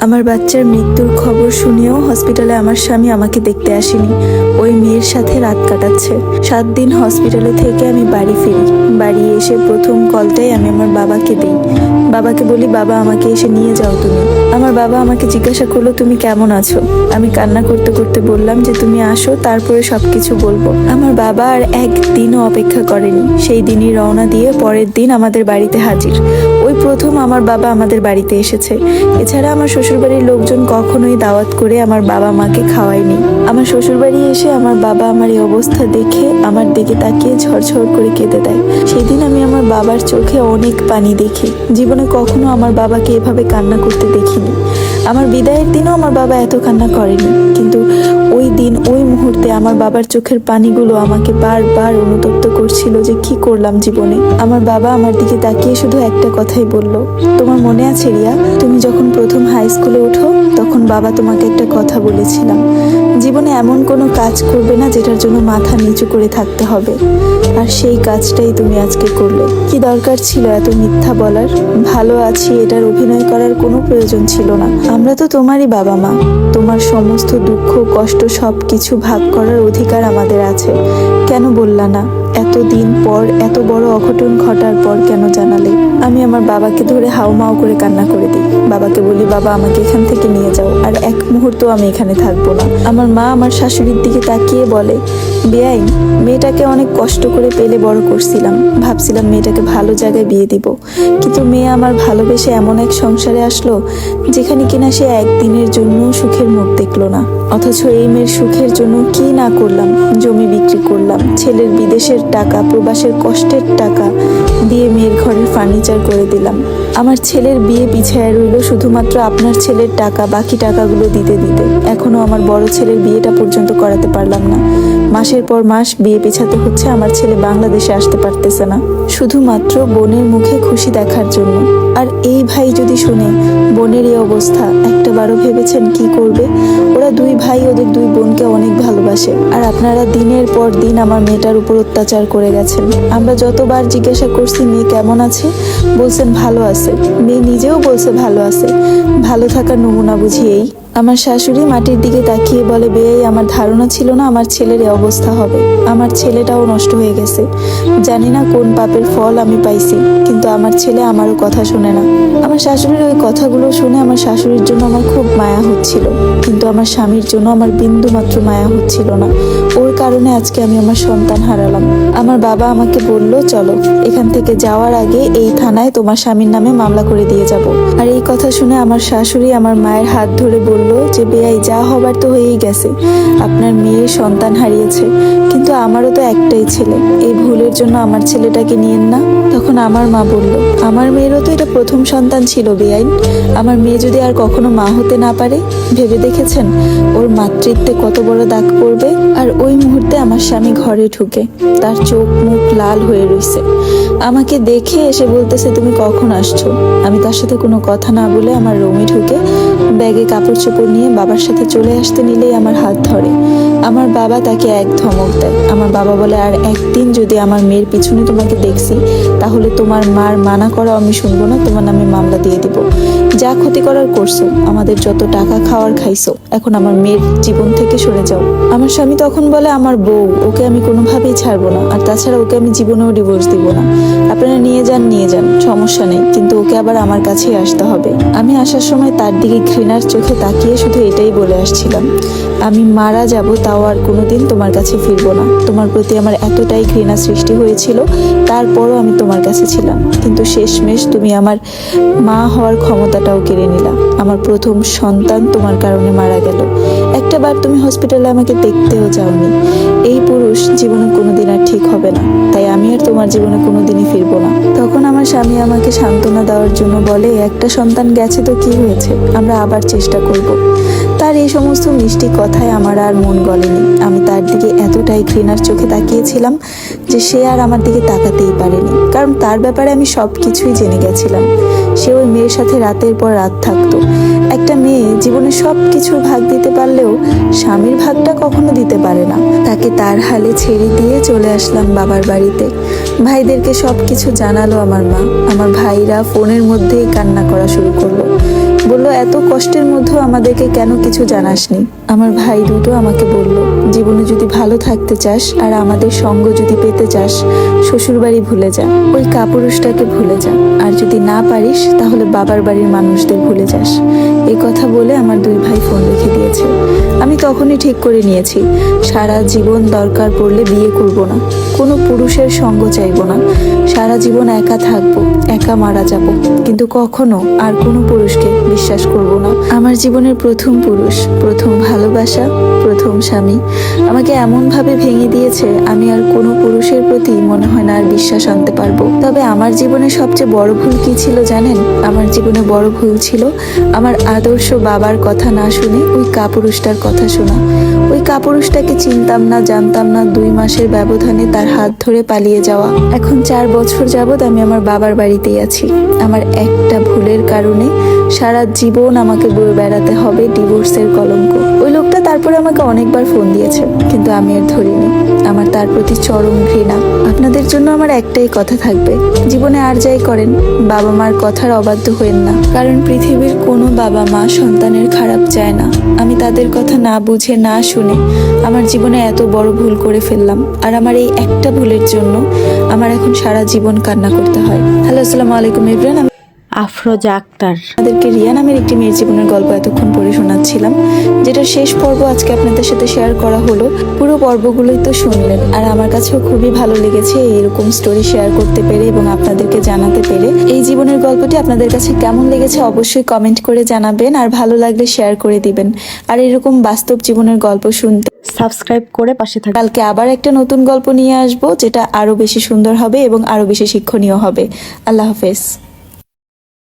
আমার বাচ্চার মৃত্যুর খবর শুনেও হসপিটালে আমার স্বামী আমাকে দেখতে আসেনি, ওই মেয়ের সাথে রাত কাটাচ্ছে। 7 দিন হসপিটালে থেকে আমি বাড়ি ফিরি। বাড়ি এসে প্রথম কলটাই আমি আমার বাবাকে দিই। বাবাকে বলি, বাবা আমাকে এসে নিয়ে যাও তুমি। আমার বাবা আমাকে জিজ্ঞাসা করলো, তুমি কেমন আছো? আমি কান্না করতে করতে বললাম যে তুমি আসো, তারপরে সবকিছু বলবো। আমার বাবা আর একদিনও অপেক্ষা করেনি, সেই দিনই রওনা দিয়ে পরের দিন আমাদের বাড়িতে হাজির। ওই প্রথম আমার বাবা আমাদের বাড়িতে এসেছে। এছাড়া আমার শ্বশুরবাড়ির লোকজন কখনোই দাওয়াত করে আমার বাবা মাকে খাওয়ায়নি। আমার শ্বশুরবাড়ি এসে আমার বাবা আমার এই অবস্থা দেখে আমার দিকে তাকিয়ে ঝরঝর করে কেঁদে দেয়। সেদিন আমি আমার বাবার চোখে অনেক পানি দেখি। জীবনে কখনো আমার বাবাকে এভাবে কান্না করতে দেখিনি। আমার বিদায়ের দিনও আমার বাবা এত কান্না করেনি, কিন্তু ওই দিন ওই মুহূর্তে আমার বাবার চোখের পানিগুলো আমাকে বারবার অনুতপ্ত করছিল যে কি করলাম জীবনে। আমার বাবা আমার দিকে তাকিয়ে শুধু একটা কথাই বলল, তোমার মনে আছে রিয়া, তুমি যখন প্রথম হাই স্কুলে ওঠো তখন বাবা তোমাকে একটা কথা বলেছিলাম, জীবনে এমন কোনো কাজ করবে না যেটার জন্য মাথা নিচু করে থাকতে হবে। আর সেই কাজটাই তুমি আজকে করলে। কি দরকার ছিল এত মিথ্যা বলার? ভালো আছি এটার অভিনয় করার কোনো প্রয়োজন ছিল না। আমরা তো তোমারই বাবা মা, তোমার সমস্ত দুঃখ কষ্ট সব কিছু ভাগ করার অধিকার আমাদের আছে। কেন বললা না? এতদিন পর এত বড় অঘটন ঘটার পর কেন জানালে? আমি আমার বাবাকে ধরে হাউমাউ করে কান্না করে দিই। বাবাকে বলি, বাবা আমাকে এখান থেকে নিয়ে যাও, আর এক মুহূর্ত আমি এখানে থাকবো না। আমার মা আমার শাশুড়ির দিকে তাকিয়ে বলে, বেয়াই, মেয়েটাকে অনেক কষ্ট করে পেলে বড় করছিলাম, ভাবছিলাম মেয়েটাকে ভালো জায়গায় বিয়ে দিব, কিন্তু মেয়ে আমার ভালোবেসে এমন এক সংসারে আসলো যেখানে কিনা সে একদিনের জন্য সুখের মুখ দেখলো না। অথচ এই মেয়ের সুখের জন্য কি না করলাম, জমি বিক্রি করলাম, ছেলের বিদেশের টাকা, প্রবাসের কষ্টের টাকা দিয়ে মেয়ের ঘরের ফার্নিচার করে দিলাম। আমার ছেলের বিয়ে পিছায় রইল শুধুমাত্র আপনার ছেলের টাকা, বাকি টাকাগুলো দিতে দিতে এখনো আমার বড় ছেলের বিয়েটা পর্যন্ত করাতে পারলাম না। মাসের পর মাস বিয়ে পিছাতে হচ্ছে, আমার ছেলে বাংলাদেশে আসতে পারতেছে না, শুধুমাত্র বোনের মুখে খুশি দেখার জন্য। আর এই ভাই যদি শুনে বোনের এই অবস্থা, একটা বারো ভেবেছেন কি করবে? ওরা দুই ভাই ওদের দুই বোনকে অনেক ভালোবাসে, আর আপনারা দিনের পর দিন আমার মেয়েটার উপর অত্যাচার করে গেছেন। আমরা যতবার জিজ্ঞাসা করছি মেয়ে কেমন আছে, বলছেন ভালো আছে। মেয়ে নিজেও বলছে ভালো আছে। ভালো থাকার নমুনা বুঝি এই? আমার শাশুড়ি মাটির দিকে তাকিয়ে বলে, বেয়াই, আমার ধারণা ছিল না আমার ছেলের এই অবস্থা হবে। আমার ছেলেটাও নষ্ট হয়ে গেছে। জানি না কোন পাপের ফল আমি পাইছি, কিন্তু আমার ছেলে আমারও কথা শোনে না। আমার শাশুড়ির ওই কথাগুলো শুনে আমার শাশুড়ির জন্য আমার খুব মায়া হচ্ছিল, কিন্তু আমার স্বামীর জন্য আমার বিন্দু মাত্র মায়া হচ্ছিল না। ওর কারণে আজকে আমি আমার সন্তান হারালাম। আমার বাবা আমাকে বলল, চলো এখান থেকে যাওয়ার আগে এই থানায় তোমার স্বামীর নামে মামলা করে দিয়ে যাব। আর এই কথা শুনে আমার শাশুড়ি আমার মায়ের হাত ধরে বলল যে, বেয়াই, যা হবার তো হয়েই গেছে, আপনার মেয়ে সন্তান হারিয়েছে, কিন্তু আমারও তো একটাই ছেলে, এই ভুলের জন্য আমার ছেলেটাকে নিয়েন না। তখন আমার মা বলল, আমার মেয়েরও তো এটা প্রথম সন্তান ছিল বেআইন। আমার মেয়ে যদি আর কখনো মা হতে না পারে, ভেবে দেখেছেন ওর মাতৃত্বে কত বড় দাগ পড়বে? আর ওই মুহূর্তে আমার স্বামী ঘরে ঢুকে, তার চোখ মুখ লাল হয়ে রইছে। আমাকে দেখে এসে বলতেছে, তুমি কখন আসছো? আমি তার সাথে কোনো কথা না বলে আমার রুমে ঢুকে ব্যাগে কাপড় চোপড় নিয়ে বাবার সাথে চলে আসতে নিলেই আমার হাত ধরে। আমার বাবা তাকে এক ধমক দেয়। আমার বাবা বলে, আর একদিন যদি আমার মেয়ের পিছনে তোমাকে দেখছি, তাহলে তোমার মার মানা করা আমি শুনবো না, তোমার নামে মামলা দিয়ে দিব। যা ক্ষতি করার করছো, আমাদের যত টাকা খাওয়ার খাইছো, এখন আমার মেয়ের জীবন থেকে সরে যাও। আমার স্বামী তখন বলে, আমার বউ, ওকে আমি কোনোভাবেই ছাড়বো না, আর তাছাড়া ওকে আমি জীবনেও ডিভোর্স দিব না। আপনারা নিয়ে যান, সমস্যা নেই, কিন্তু ওকে আবার আমার কাছেই আসতে হবে। আমি আসার সময় তার দিকে ঘৃণার চোখে তাকিয়ে শুধু এটাই বলে আসছিলাম, আমি মারা যাব তাও আর কোনোদিন তোমার কাছে ফিরবো না। তোমার প্রতি আমার এতটাই ঘৃণা সৃষ্টি হয়েছিল, তারপরও আমি তোমার কাছে ছিলাম, কিন্তু শেষমেশ তুমি আমার মা হওয়ার ক্ষমতাটাও কেড়ে নিলা। আমার প্রথম সন্তান তোমার কারণে মারা গেল। একটা বার তুমি হসপিটালে আমাকে দেখতেও যাওনি। এই পুরুষ জীবনে কোনোদিন আর ঠিক হবে না, তাই আমি আর তোমার জীবনে কোনোদিনই ফিরবো না। তখন আমার স্বামী আমাকে সান্ত্বনা দেওয়ার জন্য বলে, একটা সন্তান গেছে তো কি হয়েছে, আমরা আবার চেষ্টা করব। তার এই সমস্ত মিষ্টি কথায় আমার আর মন গলেনি। আমি তার দিকে এতটাই ঘৃণার চোখে তাকিয়েছিলাম যে সে আর আমার দিকে তাকাতেই পারেনি, কারণ তার ব্যাপারে আমি সব কিছুই জেনে গেছিলাম। সে ওই মেয়ের সাথে রাতের পর রাত থাকতো। একটা মেয়ে জীবনে সব কিছুর ভাগ দিতে পারলেও স্বামীর ভাগটা কখনো দিতে পারে না। তাকে তার হালে ছেড়ে দিয়ে চলে আসলাম বাবার বাড়িতে। ভাইদেরকে সব কিছু জানালো আমার মা। আমার ভাইরা ফোনের মধ্যেই কান্না করা শুরু করলো। বলল, এত কষ্টের মধ্যেও আমাদেরকে কেন কিছু জানাসনি। আমার ভাই দুটো আমাকে বলল, জীবনে যদি ভালো থাকতে চাস আর আমাদের সঙ্গ যদি পেতে চাস, শ্বশুরবাড়ি ভুলে যা, ওই কাপুরুষটাকে ভুলে যা, আর যদি না পারিস তাহলে বাবার বাড়ির মানুষদের ভুলে যাস। এই কথা বলে আমার দুই ভাই ফোন রেখে দিয়েছে। আমি তখনই ঠিক করে নিয়েছি, সারা জীবন দরকার পড়লে বিয়ে করব না, কোনো পুরুষের সঙ্গ চাইব না, সারা জীবন একা থাকবো, একা মারা যাব, কিন্তু কখনো আর কোনো পুরুষকে বিশ্বাস করব না। আমার জীবনের প্রথম পুরুষ, প্রথম ভালোবাসা, প্রথম স্বামী আমাকে এমনভাবে ভেঙে দিয়েছে, আমি আর কোনো পুরুষের প্রতি মনে হয় না আর বিশ্বাস আনতে পারবো। তবে আমার জীবনে সবচেয়ে বড় ভুল কি ছিল জানেন? আমার জীবনে বড় ভুল ছিল আমার আদর্শ বাবার কথা না শুনে ওই কাপুরুষটার কথা শোনা। ওই কাপুরুষটাকে চিনতাম না, জানতাম না, 2 মাসের ব্যবধানে তার হাত ধরে পালিয়ে যাওয়া। এখন 4 বছর যাবৎ আমি আমার বাবার বাড়িতেই আছি। আমার একটা ভুলের কারণে সারা জীবন আমাকে বয়ে বেড়াতে হবে ডিভোর্সের কলঙ্ক। ওই লোকটা তারপরে আমাকে অনেকবার ফোন দিয়েছে, কিন্তু আমি আর ধরিনি। আমার তার প্রতি চরম ঘৃণা। আপনাদের জন্য আমার একটাই কথা থাকবে, জীবনে আর যাই করেন বাবা মার কথার অবাধ্য হয়েন না, কারণ পৃথিবীর কোনো বাবা মা সন্তানের খারাপ চায় না। আমি তাদের কথা না বুঝে না শুনে আমার জীবনে এত বড় ভুল করে ফেললাম, আর আমার এই একটা ভুলের জন্য আমার এখন সারা জীবন কান্না করতে হয়। হ্যালো, আসসালামু আলাইকুম এভরিওয়ান। আফরোজা আক্তার। আপনাদেরকে রিয়া নামের একটি মেয়ের জীবনের গল্প এতক্ষণ পড়ে শোনাচ্ছিলাম, যেটা শেষ পর্ব আজকে আপনাদের সাথে শেয়ার করা হলো। পুরো পর্বগুলোই তো শুনলেন, আর আমার কাছেও খুবই ভালো লেগেছে এরকম স্টোরি শেয়ার করতে পেরে এবং আপনাদেরকে জানাতে পেরে। এই জীবনের গল্পটি আপনাদের কাছে কেমন লেগেছে অবশ্যই কমেন্ট করে জানাবেন, আর ভালো লাগলে শেয়ার করে দিবেন। আর এরকম বাস্তব জীবনের গল্প শুনতে সাবস্ক্রাইব করে পাশে থাকবেন। কালকে আবার একটা নতুন গল্প নিয়ে আসবো, যেটা আরো বেশি সুন্দর হবে এবং আরো বেশি শিক্ষণীয় হবে। আল্লাহ হাফেজ।